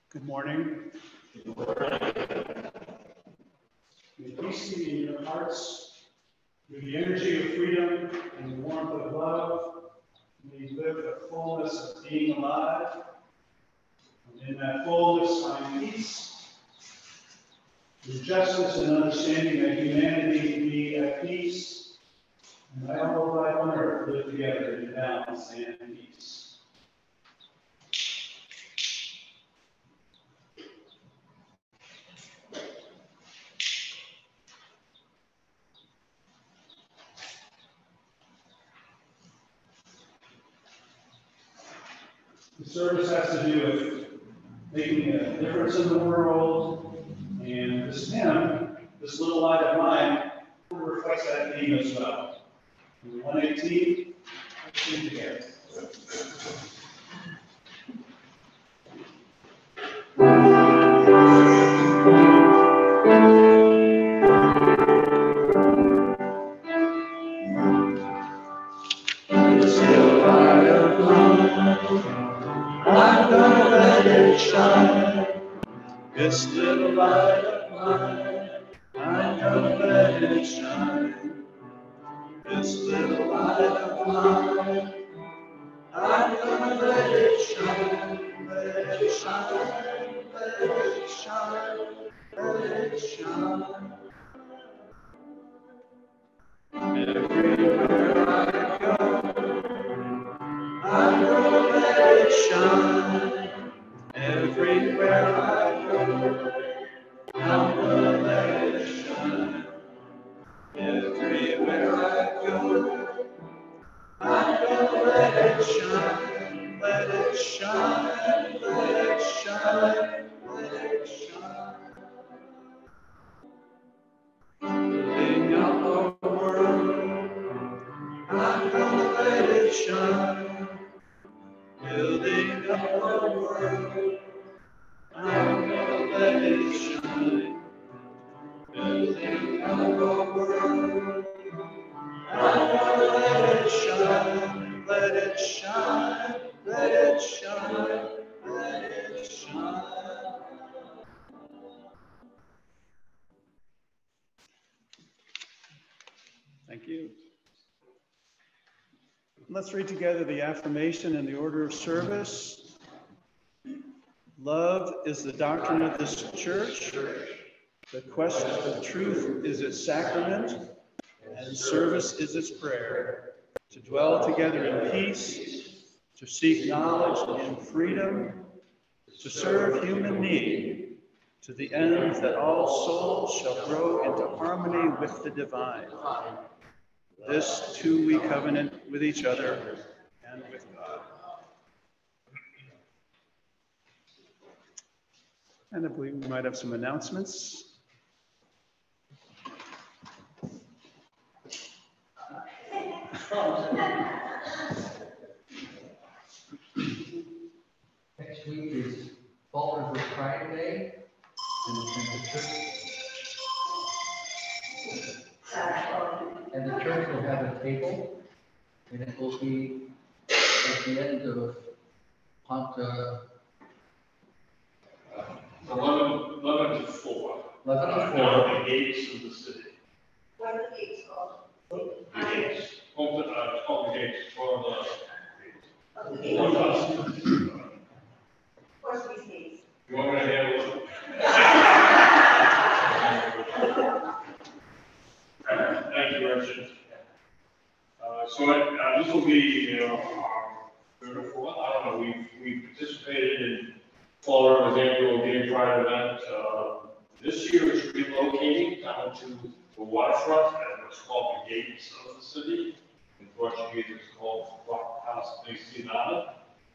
Good morning. May peace be in your hearts, with the energy of freedom and the warmth of love. May you live the fullness of being alive. And in that fullness, find peace. With justice and understanding that humanity be at peace, and that all life on earth live together in balance and peace. The service has to do with making a difference in the world, and this hymn, this little light of mine, reflects that theme as well. In 118, let's sing together. This little light of mine, I'm gonna let it shine. This little light of mine, I'm gonna let it shine. This little light of mine, I'm gonna let it shine. Let it shine, let it shine, let it shine. Everywhere I go, I'm gonna let it shine. Everywhere I go, I'm gonna let it shine. Everywhere I go, I'm gonna let it shine. Let it shine, let it shine, let it shine. Building up the world, I'm gonna let it shine. Building up the world, I'm gonna let it shine. Building up the world, I'm gonna let it shine. Let it shine, let it shine, let it shine. Thank you. Let's read together the affirmation and the order of service. Love is the doctrine of this church. The quest of truth is its sacrament, and service is its prayer. To dwell together in peace, to seek knowledge in freedom, to serve human need, to the end that all souls shall grow into harmony with the divine. This too we covenant with each other and with God. And I believe we might have some announcements. Next week is Fall River Pride Day in the church. And the church will have a table, and it will be at the end of Ponta. 11 to 4. 11 to 4. Down the gates of the city. What are the gates called? The gates. Called the gates for the. Of the gates. What's these gates? You want me to handle it? Thank you, Richard. This will be, third or fourth. I don't know. We participated in Fall River's annual Gay Pride event. This year it's relocating down to the waterfront at what's called the gates of the city. In Portuguese, it's called House Nacional.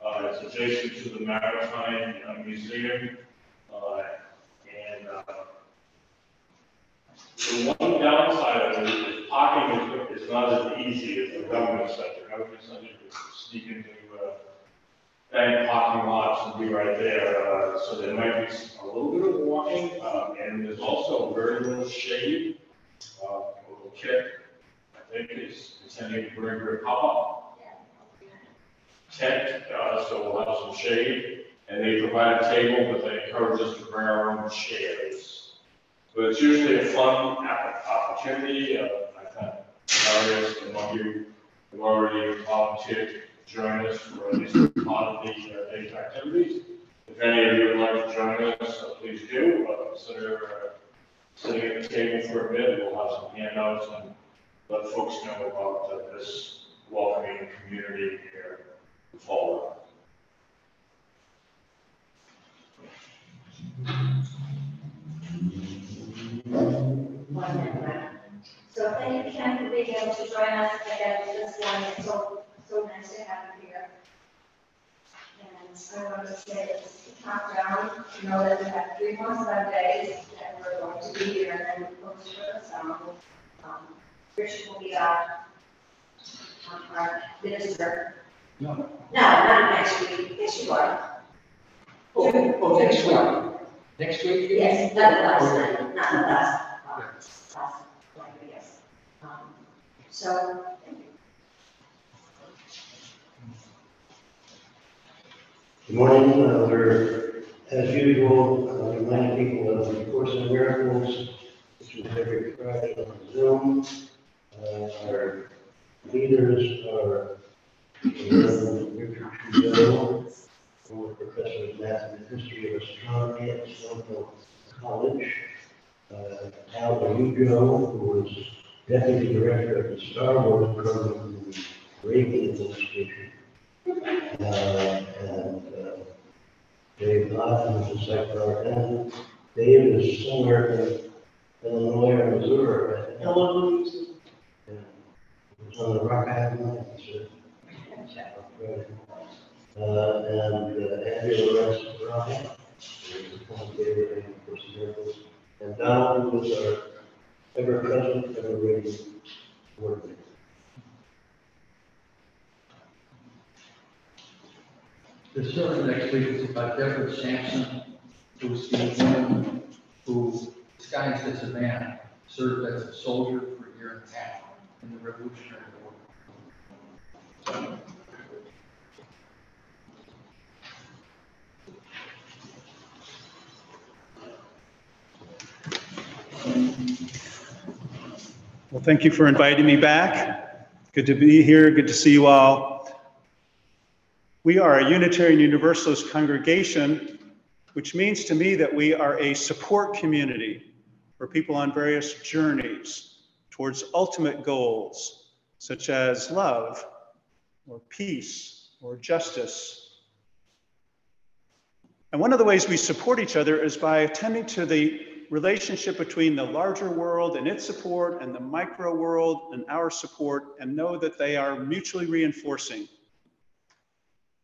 It's adjacent to the Maritime Museum. The one downside of it is parking is not as easy as the government center. Government center, you can sneak into bank parking lots and be right there. So there might be a little bit of walking, and there's also very little shade. A little kid, I think, is intending to bring her pop-up. tent, so we'll have some shade. And they provide a table, but they encourage us to bring our own chairs. But it's usually a fun opportunity. I think various among you have already volunteered to join us for at least part of the day's activities. If any of you would like to join us, please do. Consider sitting at the table for a bit. We'll have some handouts and let folks know about this welcoming community here in Fall River. So thank you, Ken, for being able to join us again this morning. It's so nice to have you here. And I want to say it's countdown, you know that we have 3 more Sundays that we're going to be here, and then we'll post for the summer. Rich will be our minister. No. No, not next week. Yes, you are. Oh, next week. Next week? Yes, not the last time, not the last one, yes. So, thank you. Good morning. We're, as usual, reminding people of the Course in Miracles, which is every Friday on Zoom. Our leaders are Reverend Richard Trudeau, former professor of math and history of astronomy at Stonehill College. Al Ayujo, who was deputy director of the Star Wars program in the Reagan administration. And Dave Lawson is a psychologist, and Dave is somewhere in Illinois or Missouri. Illinois. Yeah. He was on the Rock Island, he said. And Angela Rex Ryan, who is a commentator and Course in Miracles. And Donald, who is our ever-present, ever-ready coordinator. The sermon next week is about Deborah Sampson, who's the woman who, disguised as a man, served as a soldier for a year and a half in the Revolutionary War. Well, thank you for inviting me back. Good to be here. Good to see you all. We are a Unitarian Universalist congregation, which means to me that we are a support community for people on various journeys towards ultimate goals, such as love, or peace, or justice. And one of the ways we support each other is by attending to the relationship between the larger world and its support and the micro world and our support, and know that they are mutually reinforcing.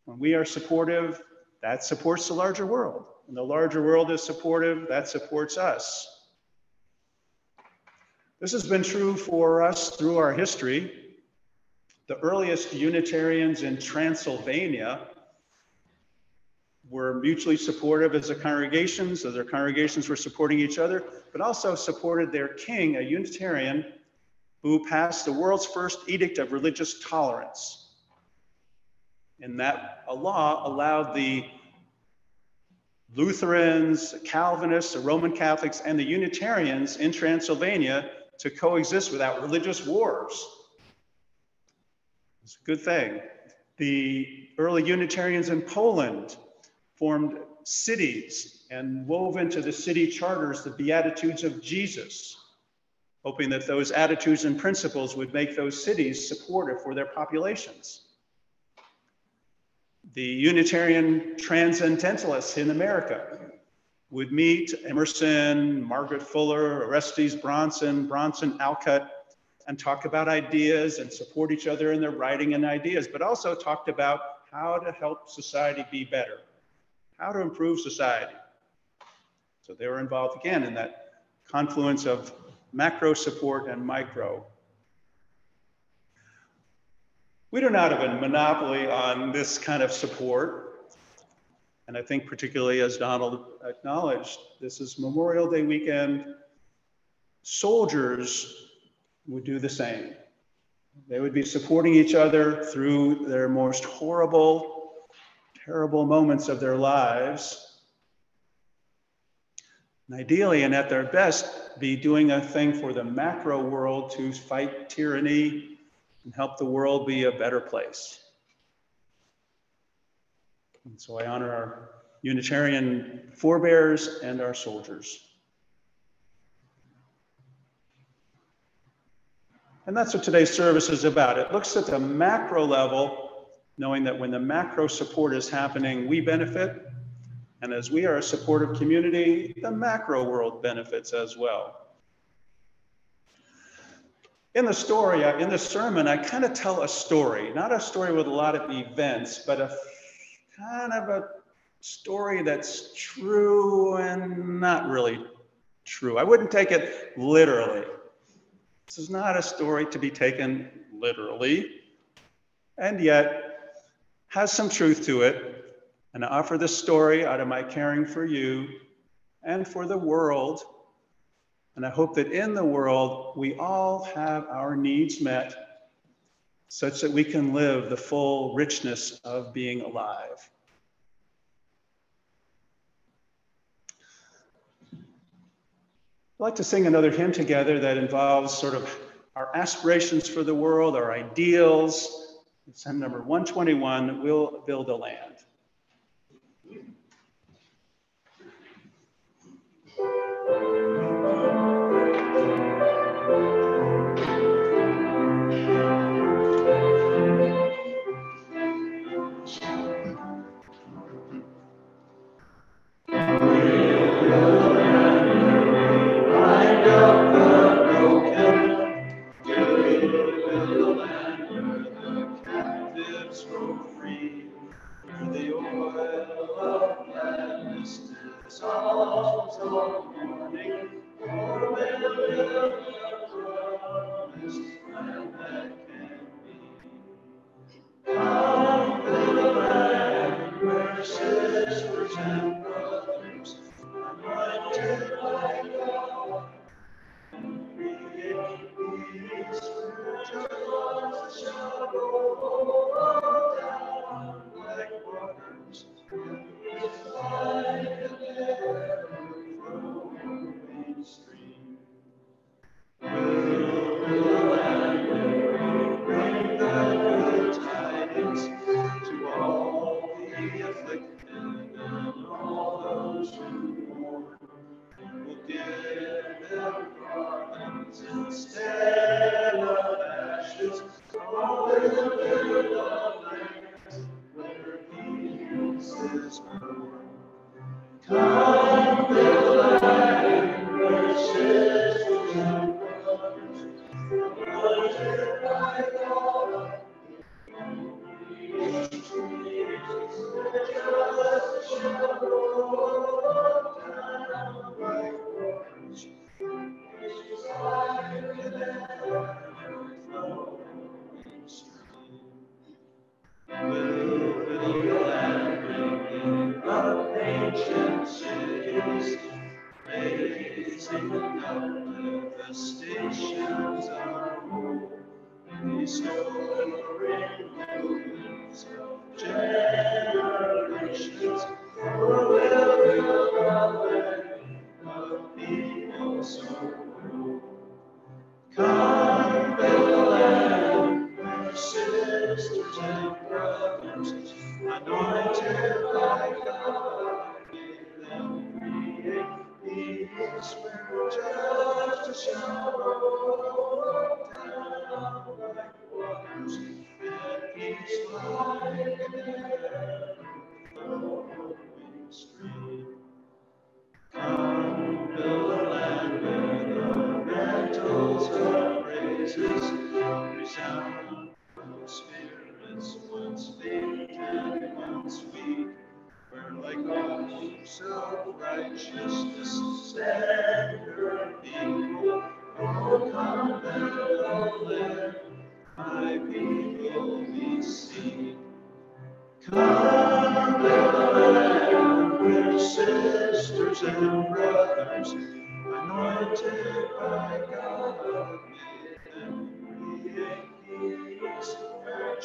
When we are supportive, that supports the larger world. When the larger world is supportive, that supports us. This has been true for us through our history. The earliest Unitarians in Transylvania were mutually supportive as a congregation, so their congregations were supporting each other, but also supported their king, a Unitarian, who passed the world's first edict of religious tolerance. And that a law allowed the Lutherans, Calvinists, the Roman Catholics, and the Unitarians in Transylvania to coexist without religious wars. It's a good thing. The early Unitarians in Poland formed cities and wove into the city charters the Beatitudes of Jesus, hoping that those attitudes and principles would make those cities supportive for their populations. The Unitarian transcendentalists in America would meet Emerson, Margaret Fuller, Orestes Bronson Alcott, and talk about ideas and support each other in their writing and ideas, but also talked about how to help society be better, how to improve society. So they were involved again in that confluence of macro support and micro. We do not have a monopoly on this kind of support. And I think particularly, as Donald acknowledged, this is Memorial Day weekend. Soldiers would do the same. They would be supporting each other through their most horrible, terrible moments of their lives. And ideally, and at their best, be doing a thing for the macro world to fight tyranny and help the world be a better place. And so I honor our Unitarian forebears and our soldiers. And that's what today's service is about. It looks at the macro level, knowing that when the macro support is happening, we benefit. And as we are a supportive community, the macro world benefits as well. In the story, in the sermon, I kind of tell a story, not a story with a lot of events, but a kind of a story that's true and not really true. I wouldn't take it literally. This is not a story to be taken literally, and yet has some truth to it. And I offer this story out of my caring for you and for the world. And I hope that in the world, we all have our needs met such that we can live the full richness of being alive. I'd like to sing another hymn together that involves sort of our aspirations for the world, our ideals. It's hymn number 121, We'll Build a Land.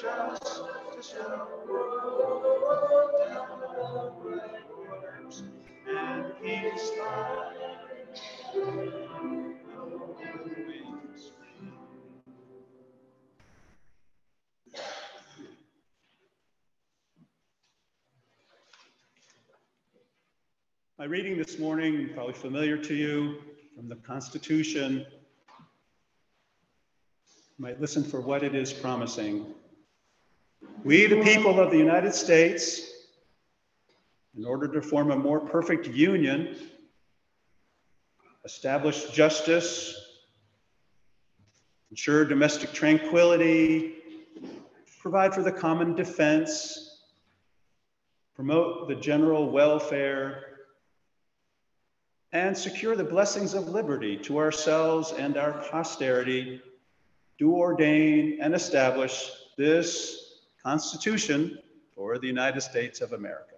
justice shall down the right borders, and peace like no wings free. My reading this morning, probably familiar to you, from the Constitution. You might listen for what it is promising. We, the people of the United States, in order to form a more perfect union, establish justice, ensure domestic tranquility, provide for the common defense, promote the general welfare, and secure the blessings of liberty to ourselves and our posterity, do ordain and establish this Constitution for the United States of America.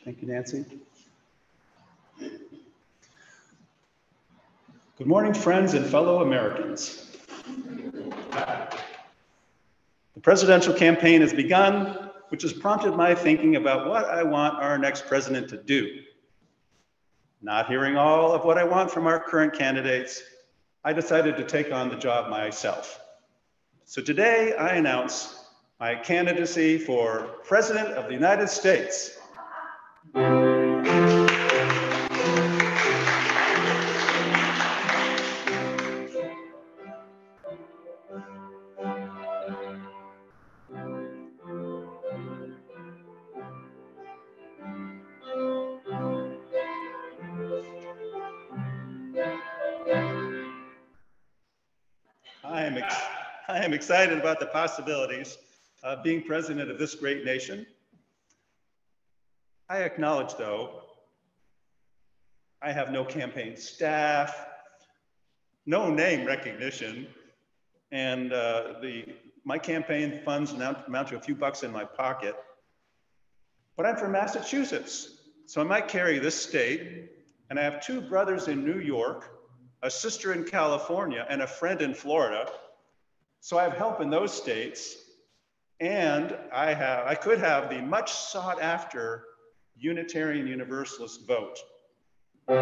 Thank you, Nancy. Good morning, friends and fellow Americans. The presidential campaign has begun, which has prompted my thinking about what I want our next president to do. Not hearing all of what I want from our current candidates, I decided to take on the job myself. So today I announce my candidacy for President of the United States. I am excited about the possibilities of being president of this great nation. I acknowledge, though, I have no campaign staff, no name recognition, and my campaign funds amount to a few bucks in my pocket. But I'm from Massachusetts, so I might carry this state, and I have two brothers in New York, a sister in California, and a friend in Florida. So I have help in those states, and I could have the much sought after Unitarian Universalist vote. The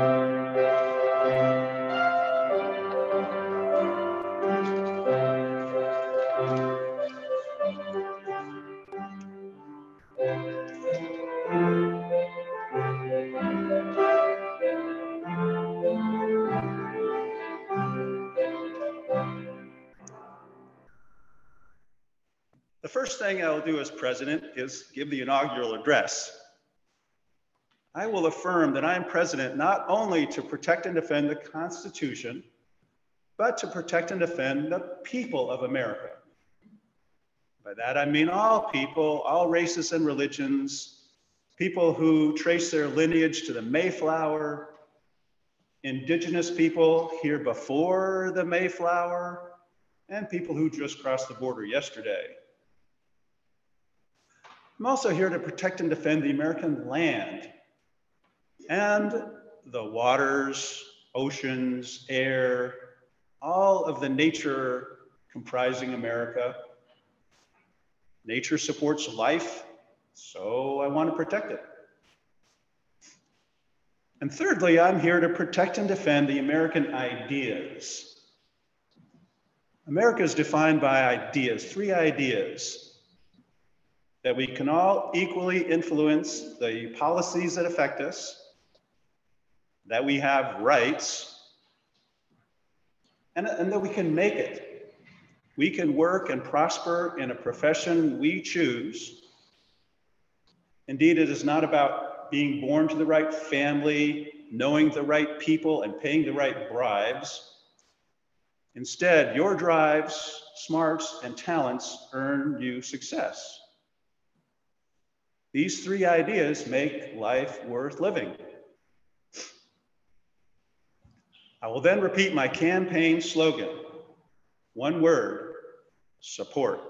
first thing I will do as president is give the inaugural address. I will affirm that I am president not only to protect and defend the Constitution, but to protect and defend the people of America. By that I mean all people, all races and religions, people who trace their lineage to the Mayflower, indigenous people here before the Mayflower, and people who just crossed the border yesterday. I'm also here to protect and defend the American land and the waters, oceans, air, all of the nature comprising America. Nature supports life, so I want to protect it. And thirdly, I'm here to protect and defend the American ideas. America is defined by ideas, 3 ideas. That we can all equally influence the policies that affect us, that we have rights, and that we can make it. We can work and prosper in a profession we choose. Indeed, it is not about being born to the right family, knowing the right people, and paying the right bribes. Instead, your drives, smarts, and talents earn you success. These 3 ideas make life worth living. I will then repeat my campaign slogan, 1 word, support.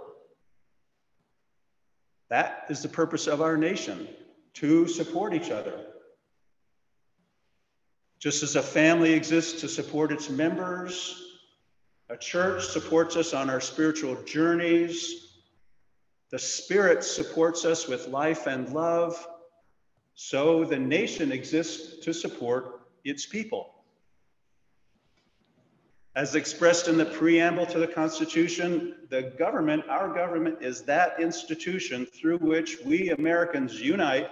That is the purpose of our nation, to support each other. Just as a family exists to support its members, a church supports us on our spiritual journeys, the Spirit supports us with life and love, so the nation exists to support its people. As expressed in the preamble to the Constitution, the government, our government, is that institution through which we Americans unite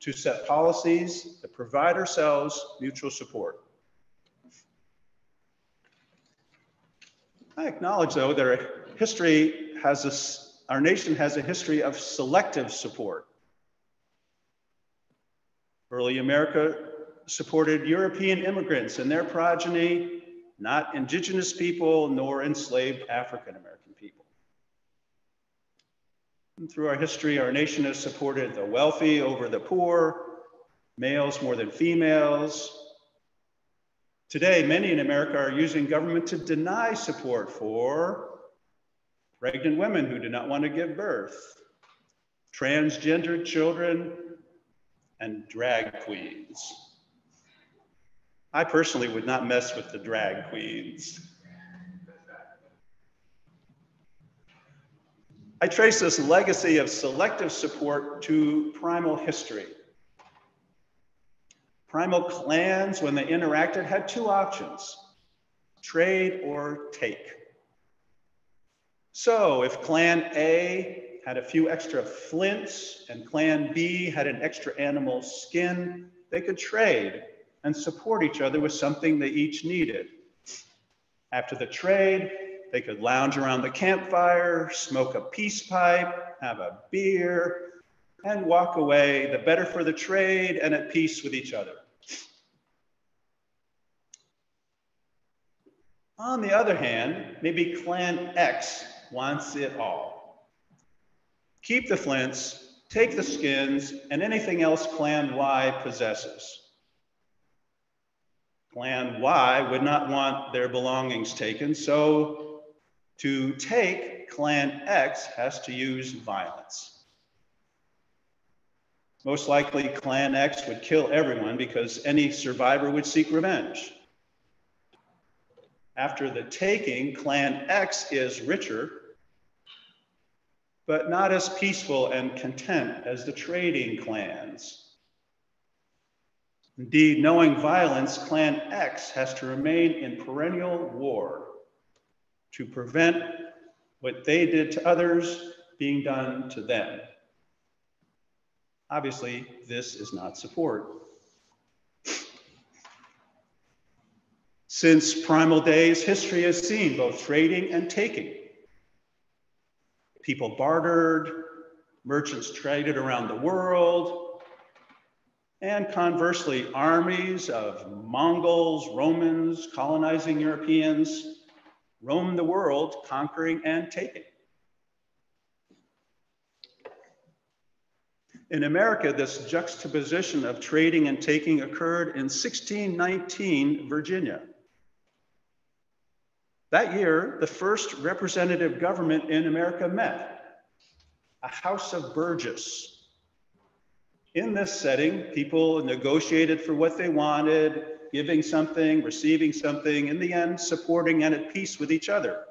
to set policies that provide ourselves mutual support. I acknowledge, though, that our nation has a history of selective support. Early America supported European immigrants and their progeny, not indigenous people nor enslaved African American people. And through our history, our nation has supported the wealthy over the poor, males more than females. Today, many in America are using government to deny support for pregnant women who do not want to give birth, transgendered children, and drag queens. I personally would not mess with the drag queens. I trace this legacy of selective support to primal history. Primal clans, when they interacted, had 2 options, trade or take. So if Clan A had a few extra flints and Clan B had an extra animal skin, they could trade and support each other with something they each needed. After the trade, they could lounge around the campfire, smoke a peace pipe, have a beer, and walk away, the better for the trade and at peace with each other. On the other hand, maybe Clan X wants it all. Keep the flints, take the skins, and anything else Clan Y possesses. Clan Y would not want their belongings taken, so to take, Clan X has to use violence. Most likely, Clan X would kill everyone because any survivor would seek revenge. After the taking, Clan X is richer, but not as peaceful and content as the trading clans. Indeed, knowing violence, Clan X has to remain in perennial war to prevent what they did to others being done to them. Obviously, this is not support. Since primal days, history has seen both trading and taking. People bartered, merchants traded around the world, and conversely, armies of Mongols, Romans, colonizing Europeans roamed the world, conquering and taking. In America, this juxtaposition of trading and taking occurred in 1619 Virginia. That year, the first representative government in America met, a House of Burgess. In this setting, people negotiated for what they wanted, giving something, receiving something, in the end, supporting and at peace with each other.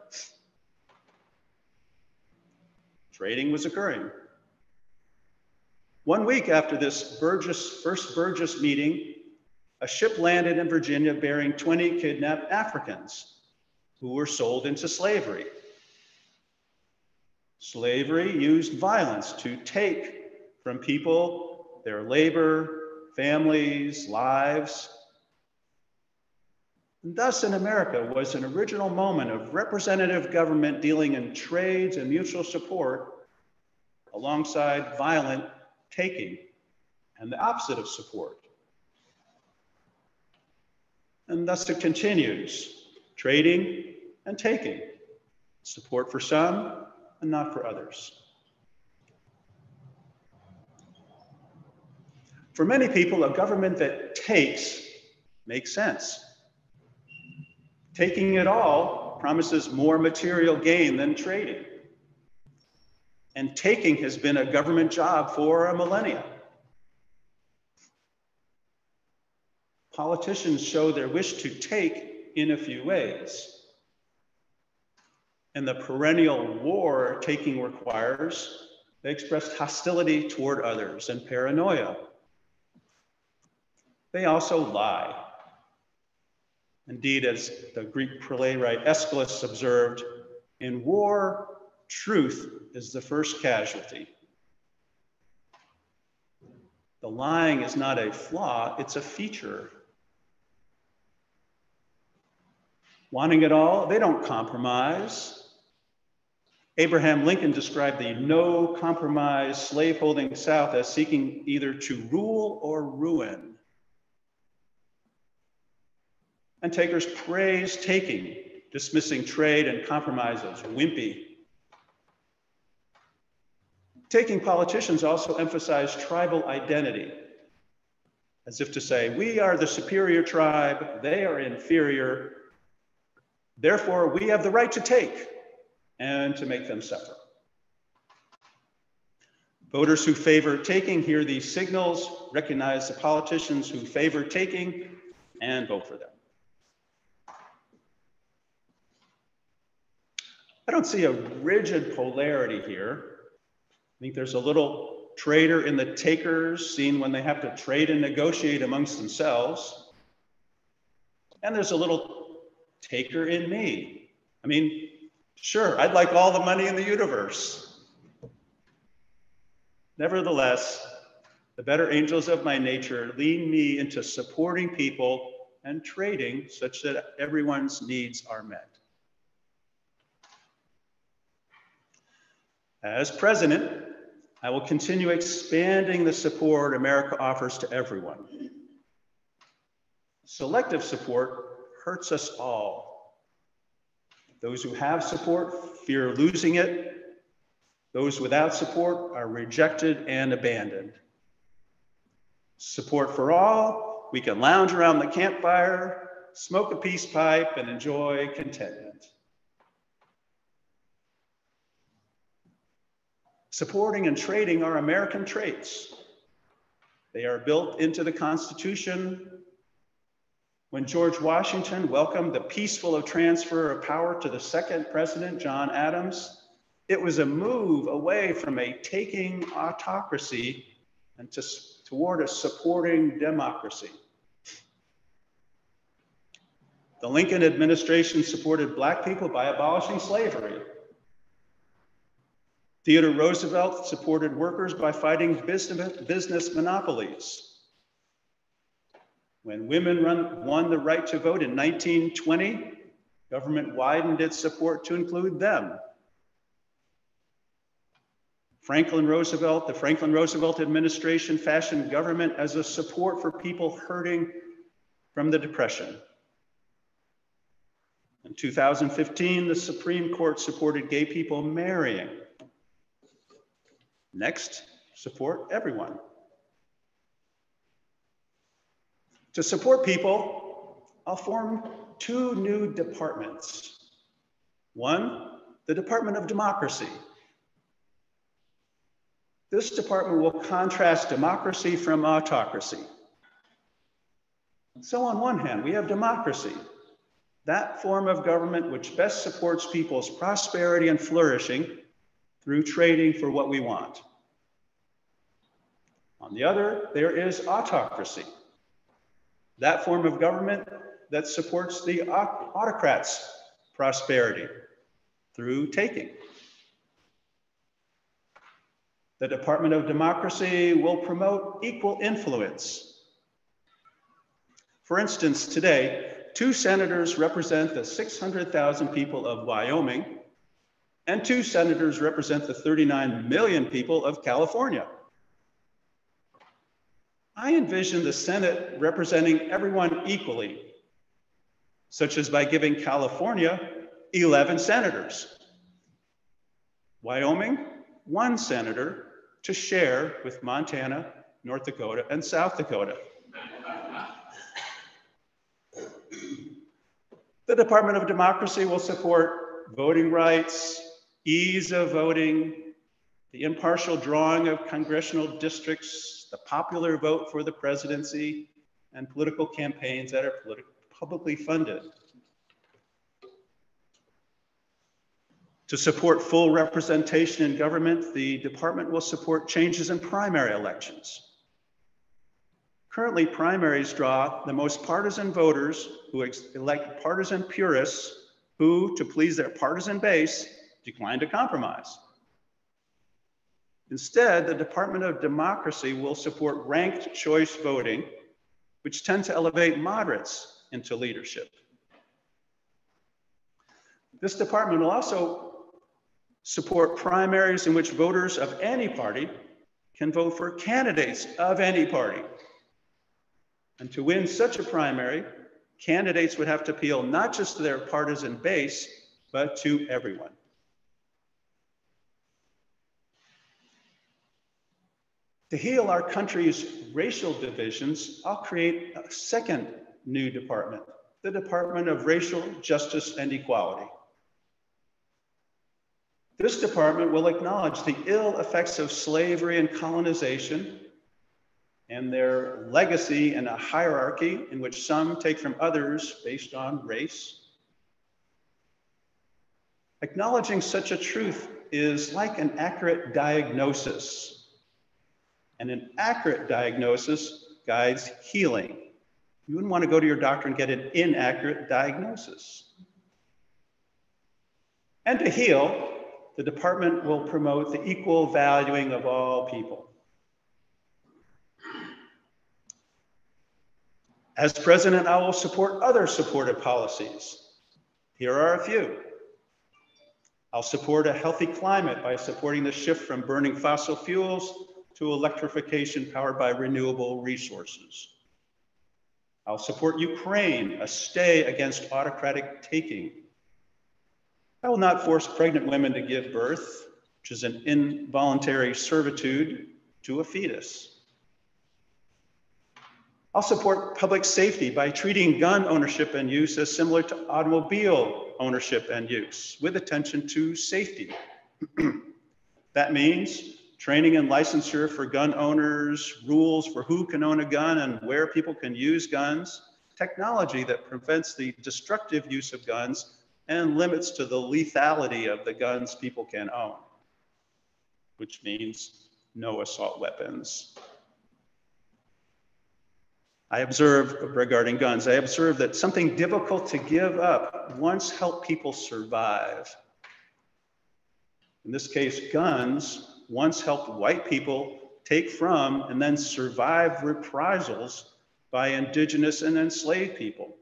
Trading was occurring. 1 week after this first Burgess meeting, a ship landed in Virginia bearing 20 kidnapped Africans who were sold into slavery. Slavery used violence to take from people their labor, families, lives. And thus in America was an original moment of representative government dealing in trades and mutual support alongside violent taking and the opposite of support. And thus it continues, trading and taking, support for some and not for others. For many people, a government that takes makes sense. Taking it all promises more material gain than trading. And taking has been a government job for a millennia. Politicians show their wish to take in a few ways. And the perennial war taking requires, they expressed hostility toward others and paranoia. They also lie. Indeed, as the Greek playwright Aeschylus observed, in war, truth is the first casualty. The lying is not a flaw, it's a feature. Wanting it all, they don't compromise. Abraham Lincoln described the no-compromise slaveholding South as seeking either to rule or ruin. And takers praise taking, dismissing trade and compromise as wimpy. Taking politicians also emphasize tribal identity, as if to say, we are the superior tribe, they are inferior, therefore we have the right to take and to make them suffer. Voters who favor taking hear these signals, recognize the politicians who favor taking, and vote for them. I don't see a rigid polarity here. I think there's a little trader in the takers seen when they have to trade and negotiate amongst themselves. And there's a little taker in me. I mean, sure, I'd like all the money in the universe. Nevertheless, the better angels of my nature lead me into supporting people and trading such that everyone's needs are met. As president, I will continue expanding the support America offers to everyone. Selective support hurts us all. Those who have support fear losing it. Those without support are rejected and abandoned. Support for all, we can lounge around the campfire, smoke a peace pipe, and enjoy contentment. Supporting and trading are American traits. They are built into the Constitution. When George Washington welcomed the peaceful transfer of power to the second president, John Adams, it was a move away from a taking autocracy and toward a supporting democracy. The Lincoln administration supported Black people by abolishing slavery. Theodore Roosevelt supported workers by fighting business monopolies. When women won the right to vote in 1920, government widened its support to include them. The Franklin Roosevelt administration fashioned government as a support for people hurting from the Depression. In 2015, the Supreme Court supported gay people marrying. Next, support everyone. To support people, I'll form two new departments. One, the Department of Democracy. This department will contrast democracy from autocracy. So on one hand, we have democracy, that form of government which best supports people's prosperity and flourishing through trading for what we want. On the other, there is autocracy, that form of government that supports the autocrats' prosperity through taking. The Department of Democracy will promote equal influence. For instance, today, 2 senators represent the 600,000 people of Wyoming, and 2 senators represent the 39 million people of California. I envision the Senate representing everyone equally, such as by giving California 11 senators, Wyoming 1 senator to share with Montana, North Dakota, and South Dakota. The Department of Democracy will support voting rights, ease of voting, the impartial drawing of congressional districts, the popular vote for the presidency, and political campaigns that are publicly funded. To support full representation in government, the department will support changes in primary elections. Currently, primaries draw the most partisan voters who elect partisan purists who, to please their partisan base, decline to compromise. Instead, the Department of Democracy will support ranked choice voting, which tend to elevate moderates into leadership. This department will also support primaries in which voters of any party can vote for candidates of any party. And to win such a primary, candidates would have to appeal not just to their partisan base, but to everyone. To heal our country's racial divisions, I'll create a second new department, the Department of Racial Justice and Equality. This department will acknowledge the ill effects of slavery and colonization and their legacy in a hierarchy in which some take from others based on race. Acknowledging such a truth is like an accurate diagnosis, and an accurate diagnosis guides healing. You wouldn't want to go to your doctor and get an inaccurate diagnosis. And to heal, the department will promote the equal valuing of all people. As president, I will support other supportive policies. Here are a few. I'll support a healthy climate by supporting the shift from burning fossil fuels to electrification powered by renewable resources. I'll support Ukraine, a stay against autocratic taking. I will not force pregnant women to give birth, which is an involuntary servitude, to a fetus. I'll support public safety by treating gun ownership and use as similar to automobile ownership and use, with attention to safety. That means training and licensure for gun owners, rules for who can own a gun and where people can use guns, technology that prevents the destructive use of guns and limits to the lethality of the guns people can own, which means no assault weapons. I observe regarding guns, I observe that something difficult to give up once helped people survive. In this case, guns once helped white people take from and then survive reprisals by indigenous and enslaved people.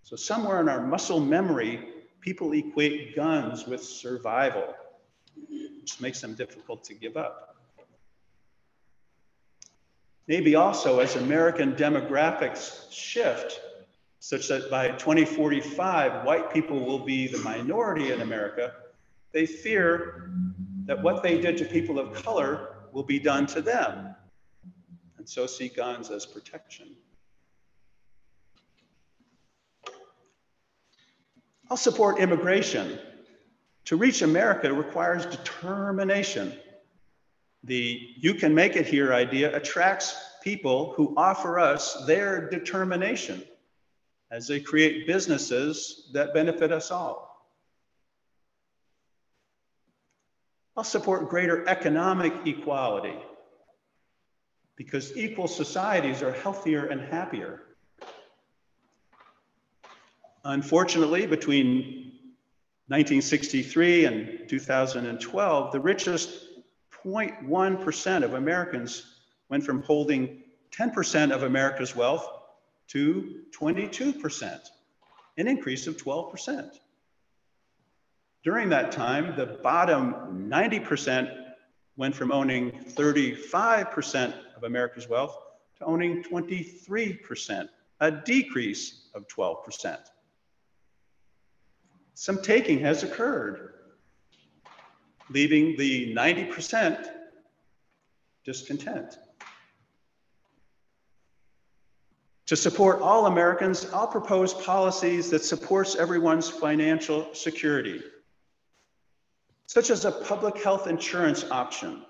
So somewhere in our muscle memory, people equate guns with survival, which makes them difficult to give up. Maybe also as American demographics shift, such that by 2045, white people will be the minority in America, they fear that what they did to people of color will be done to them, and so see guns as protection. I'll support immigration. To reach America requires determination. The "you can make it here" idea attracts people who offer us their determination as they create businesses that benefit us all. I'll support greater economic equality because equal societies are healthier and happier. Unfortunately, between 1963 and 2012, the richest 0.1% of Americans went from holding 10% of America's wealth to 22%, an increase of 12%. During that time, the bottom 90% went from owning 35% of America's wealth to owning 23%, a decrease of 12%. Some taking has occurred, leaving the 90% discontent. To support all Americans, I'll propose policies that supports everyone's financial security, such as a public health insurance option.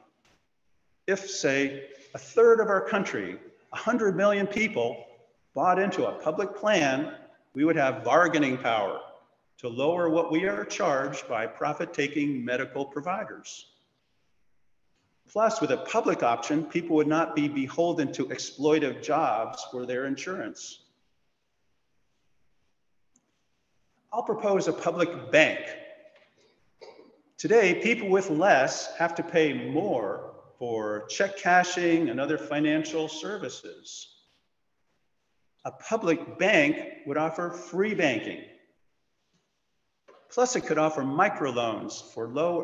If, say, a third of our country, 100 million people, bought into a public plan, we would have bargaining power to lower what we are charged by profit-taking medical providers. Plus, with a public option, people would not be beholden to exploitive jobs for their insurance. I'll propose a public bank. Today, people with less have to pay more for check cashing and other financial services. A public bank would offer free banking. Plus, it could offer microloans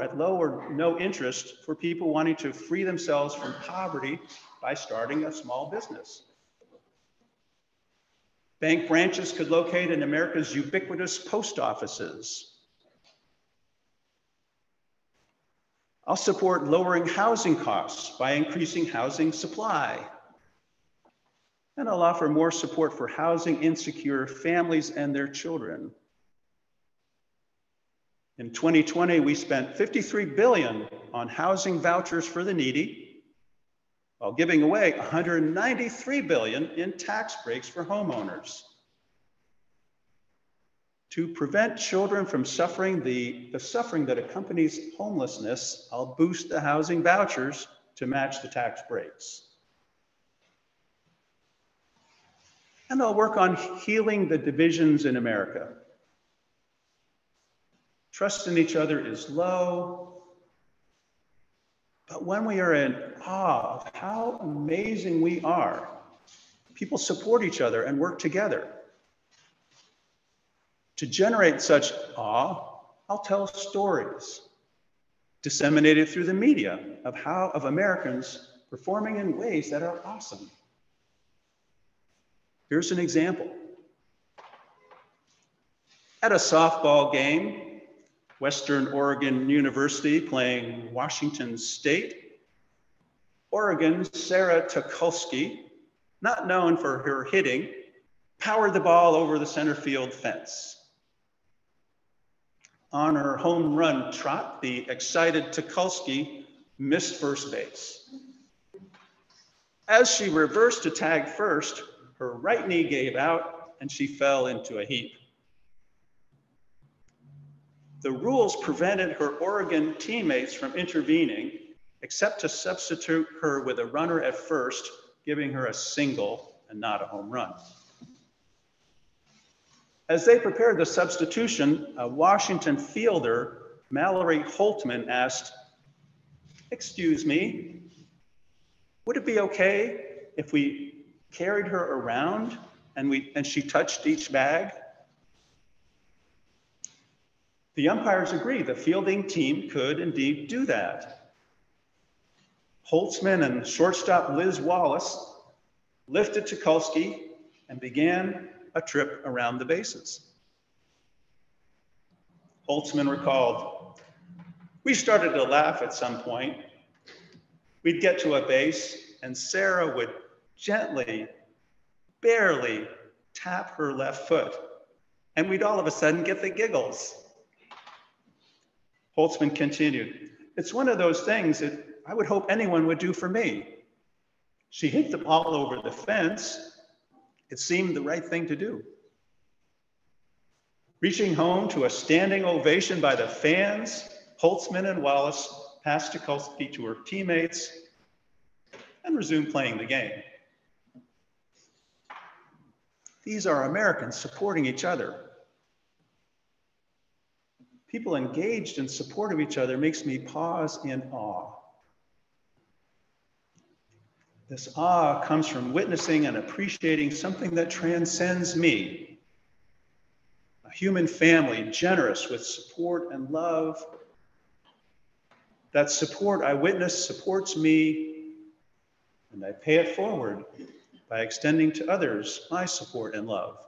at low or no interest for people wanting to free themselves from poverty by starting a small business. Bank branches could locate in America's ubiquitous post offices. I'll support lowering housing costs by increasing housing supply. And I'll offer more support for housing insecure families and their children. In 2020, we spent $53 billion on housing vouchers for the needy, while giving away $193 billion in tax breaks for homeowners. To prevent children from suffering the suffering that accompanies homelessness, I'll boost the housing vouchers to match the tax breaks. And I'll work on healing the divisions in America. Trust in each other is low, but when we are in awe of how amazing we are, people support each other and work together. To generate such awe, I'll tell stories disseminated through the media of Americans performing in ways that are awesome. Here's an example. At a softball game, Western Oregon University playing Washington State, Oregon's Sarah Tukulski, not known for her hitting, powered the ball over the center field fence. On her home run trot, the excited Tukulski missed first base. As she reversed to tag first, her right knee gave out and she fell into a heap. The rules prevented her Oregon teammates from intervening, except to substitute her with a runner at first, giving her a single and not a home run. As they prepared the substitution, a Washington fielder, Mallory Holtman, asked, "Excuse me, would it be okay if we carried her around and she touched each bag?" The umpires agreed. The fielding team could indeed do that. Holtzman and shortstop Liz Wallace lifted Tukulski and began a trip around the bases. Holtzman recalled, "We started to laugh at some point. We'd get to a base and Sarah would gently, barely tap her left foot, and we'd all of a sudden get the giggles." Holtzman continued, "It's one of those things that I would hope anyone would do for me. She hit the ball over the fence. It seemed the right thing to do." Reaching home to a standing ovation by the fans, Holtzman and Wallace passed Tukulski to her teammates and resumed playing the game. These are Americans supporting each other. People engaged in support of each other makes me pause in awe. This awe comes from witnessing and appreciating something that transcends me. A human family generous with support and love. That support I witness supports me, and I pay it forward by extending to others my support and love.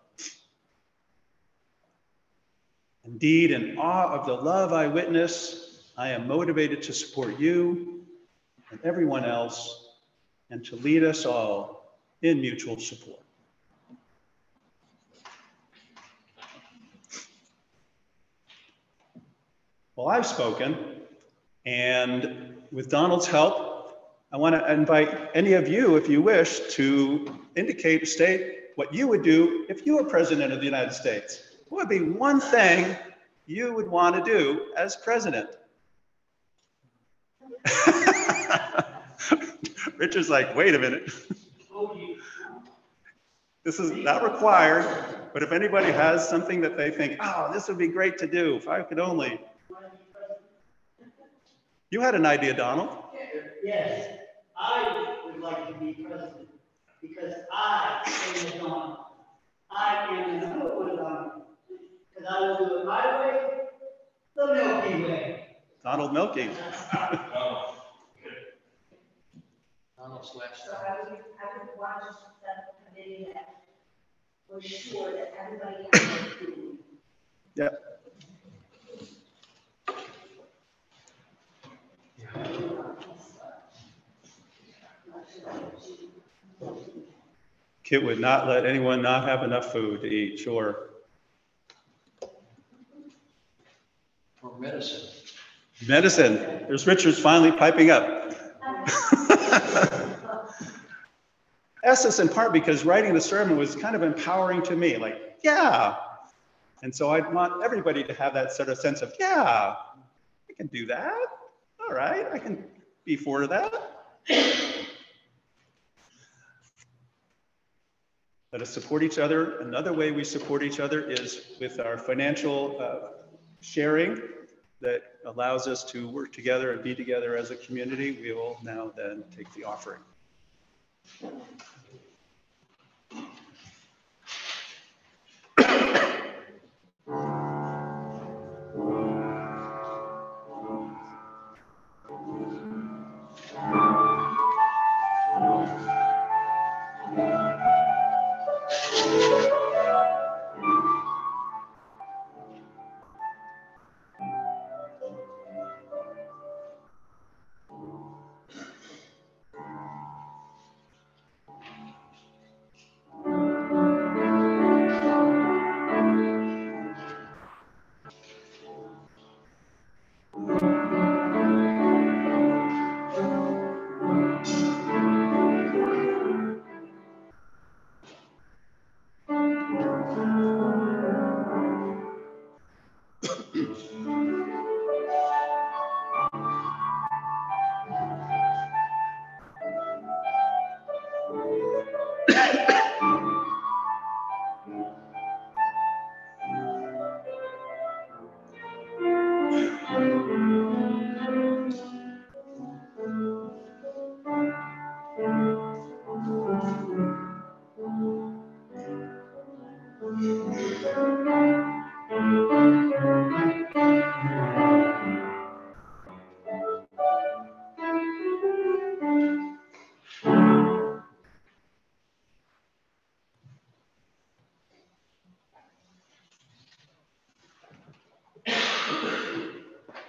Indeed, in awe of the love I witness, I am motivated to support you and everyone else and to lead us all in mutual support. Well, I've spoken, and with Donald's help, I want to invite any of you, if you wish, to state what you would do if you were president of the United States. What would be one thing you would want to do as president? Richard's like, wait a minute. This is not required, but if anybody has something that they think, oh, this would be great to do, if I could only. You had an idea, Donald. Yes, I would like to be president because I am the Donald. I am the Donald. Because I will do it my way, the Milky Way. Donald Milky. Donald So slash. I would want to set a committee that was sure that everybody has food. Yeah. Kit would not let anyone not have enough food to eat, sure. For medicine. Medicine. There's Richard's finally piping up. Asked this in part because writing the sermon was kind of empowering to me, like, yeah. And so I'd want everybody to have that sort of sense of, yeah, I can do that. All right, I can be for that. Let us support each other. Another way we support each other is with our financial sharing that allows us to work together and be together as a community. We will now then take the offering.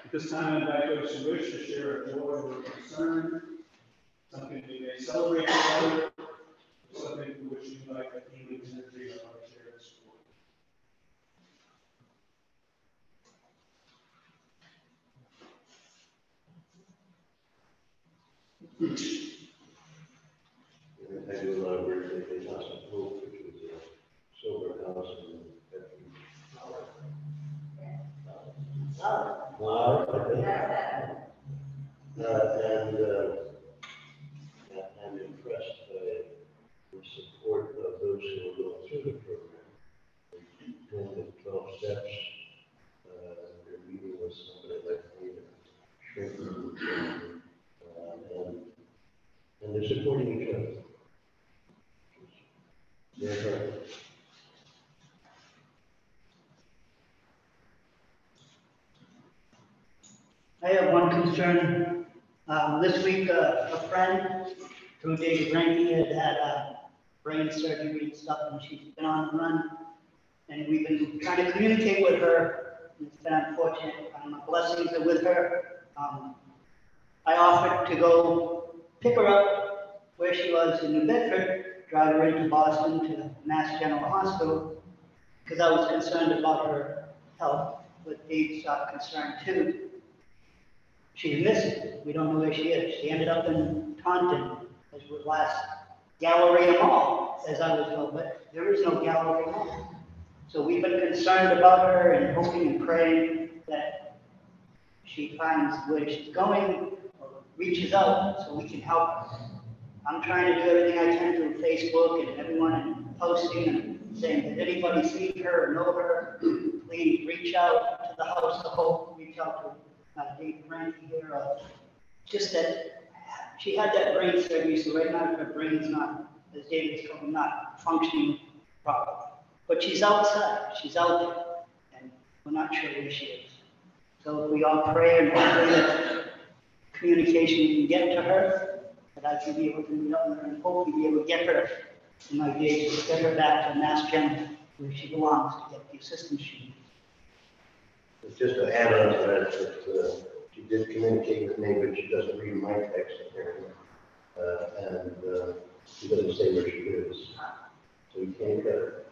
At this time, I invite those who wish to share a joy or a concern, something we may celebrate together, something for which you'd like a healing energy of our shared support. I do a lot of work at the House of Hope, which was a sober house in I'm impressed by the support of those who are going through the program. Doing the 12 steps, they're meeting with somebody like me to shrink them, and they're supporting each other. They're I have one concern. This week, a friend through David Ranky had brain surgery and stuff, and she's been on the run. And we've been trying to communicate with her. It's been unfortunate. My blessings are with her. I offered to go pick her up where she was in New Bedford, drive her into Boston to the Mass General Hospital, because I was concerned about her health, but Dave's concerned too. She's missing. We don't know where she is. She ended up in Taunton, as was last Galleria Mall, as I was told, but there is no Galleria Mall. So we've been concerned about her and hoping and praying that she finds where she's going or reaches out so we can help her. I'm trying to do everything I can through Facebook and everyone and posting and saying, did anybody see her or know her? Please reach out to the House of Hope, reach out to Dave Ranky here. Just that she had that brain surgery, so right now her brain's not, as David's told me, not functioning properly. But she's outside, she's out there, and we're not sure where she is. So if we all pray and hopefully that communication we can get to her, that I can be able to meet up with her and hopefully be able to get her in my days, get her back to Mass General where she belongs to get the assistance she needs. just to add on to that, she did communicate with me, but she doesn't read my text apparently. And she doesn't say where she is. So we can't get her.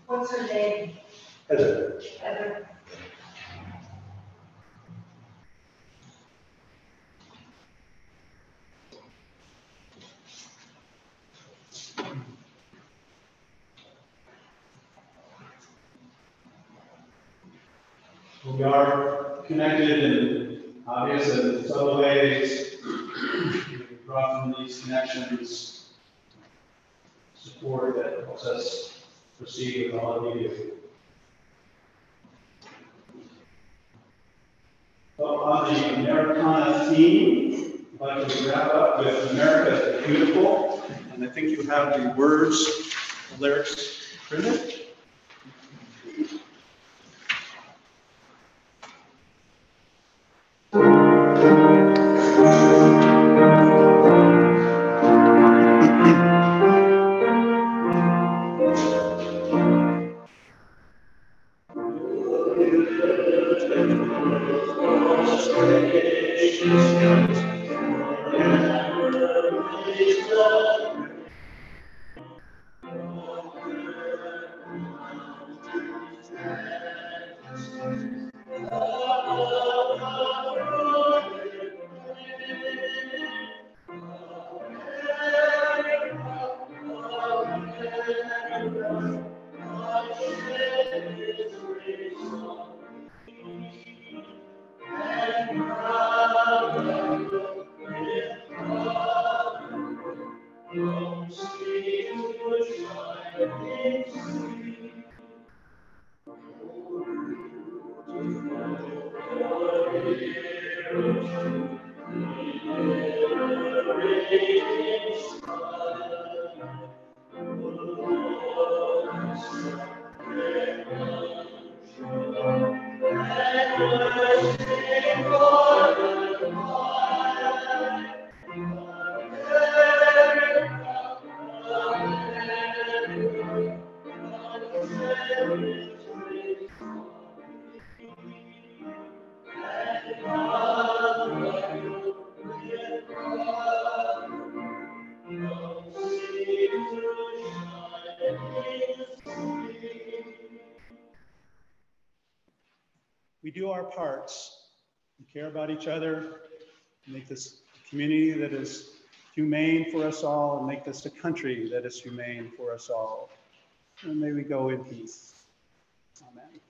What's her name? Heather. Heather. We are connected in obvious and subtle ways. We draw from these connections support that helps us proceed with all of you. Well, on the Americana theme, I'd like to wrap up with America is Beautiful. And I think you have the words, the lyrics printed. we do our parts, we care about each other, make this a community that is humane for us all, and make this a country that is humane for us all. And may we go in peace. Amen.